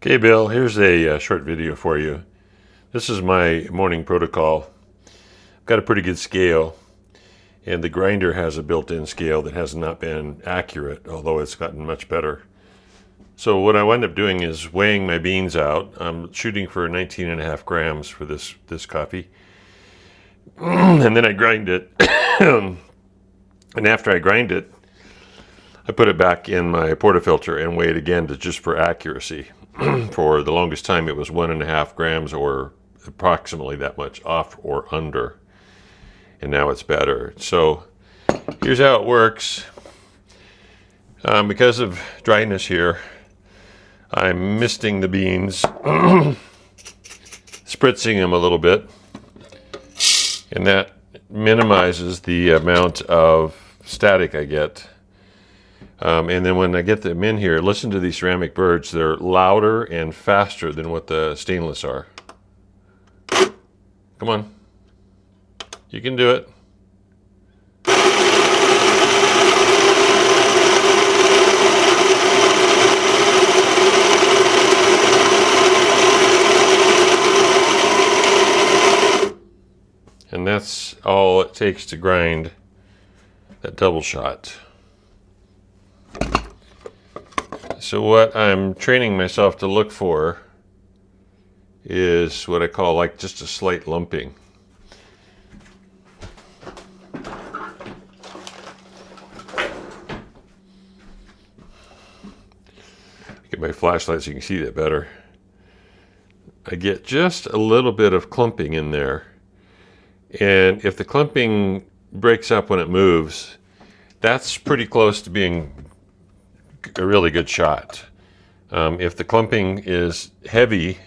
Okay, Bill, here's a short video for you. This is my morning protocol. I've got a pretty good scale, and the grinder has a built-in scale that has not been accurate, although it's gotten much better. So what I wind up doing is weighing my beans out. I'm shooting for 19.5 grams for this coffee. And then I grind it. And after I grind it, I put it back in my portafilter and weigh it again just for accuracy. For the longest time, it was 1.5 grams or approximately that much off or under. And now it's better. So here's how it works. Because of dryness here, I'm misting the beans, spritzing them a little bit, and that minimizes the amount of static I get. And then when I get them in here, listen to these ceramic birds. They're louder and faster than what the stainless are. Come on. You can do it. And that's all it takes to grind that double shot. So what I'm training myself to look for is what I call like just a slight lumping. Get my flashlight so you can see that better. I get just a little bit of clumping in there. And if the clumping breaks up when it moves, that's pretty close to being a really good shot. If the clumping is heavy,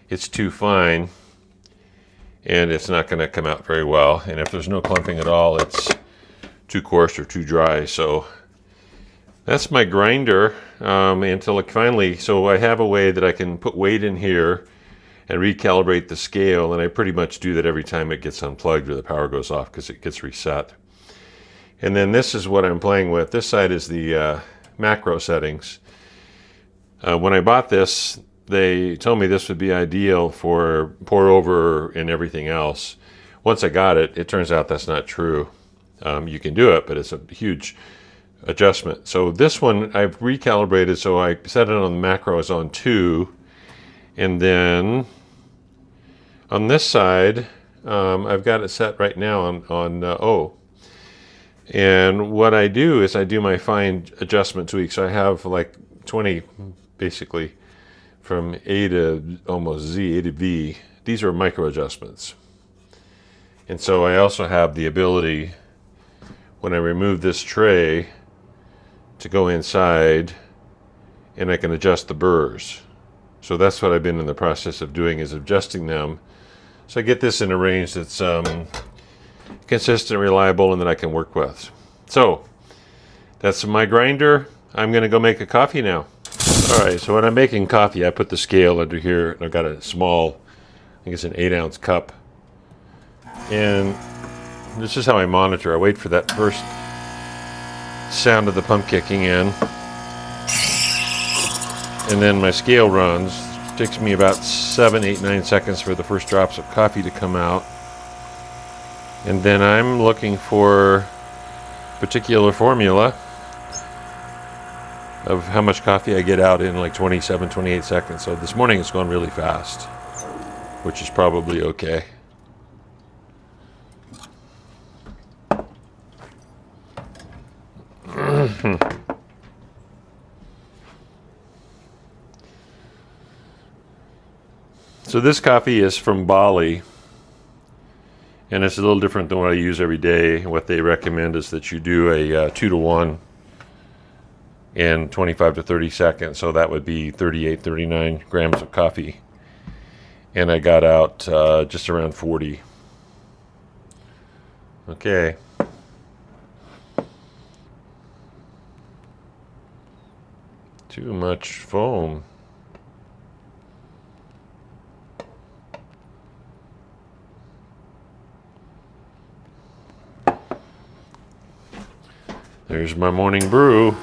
it's too fine, and it's not going to come out very well. And if there's no clumping at all, it's too coarse or too dry. So that's my grinder until it finally, so I have a way that I can put weight in here and recalibrate the scale, and I pretty much do that every time it gets unplugged or the power goes off because it gets reset. And then this is what I'm playing with. This side is the macro settings. When I bought this, they told me this would be ideal for pour over and everything else. Once I got it, it turns out that's not true. You can do it, but it's a huge adjustment. So this one I've recalibrated, so I set it on the macros on 2, and then on this side, I've got it set right now on O. And what I do is I do my fine adjustment tweaks. So I have like 20, basically, from A to almost Z, A to V. These are micro adjustments. And so I also have the ability, when I remove this tray, to go inside and I can adjust the burrs. So that's what I've been in the process of doing, is adjusting them. So I get this in a range that's consistent, reliable, and that I can work with. So that's my grinder. I'm going to go make a coffee now. All right, so when I'm making coffee, I put the scale under here. I've got a small, I think it's an 8-ounce cup. And this is how I monitor. I wait for that first sound of the pump kicking in. And then my scale runs. It takes me about 7, 8, 9 seconds for the first drops of coffee to come out. And then I'm looking for a particular formula of how much coffee I get out in like 27, 28 seconds. So this morning it's going really fast, which is probably okay. So this coffee is from Bali, and it's a little different than what I use every day. What they recommend is that you do a 2-to-1 in 25 to 30 seconds. So that would be 38, 39 grams of coffee. And I got out just around 40. Okay. Too much foam. There's my morning brew.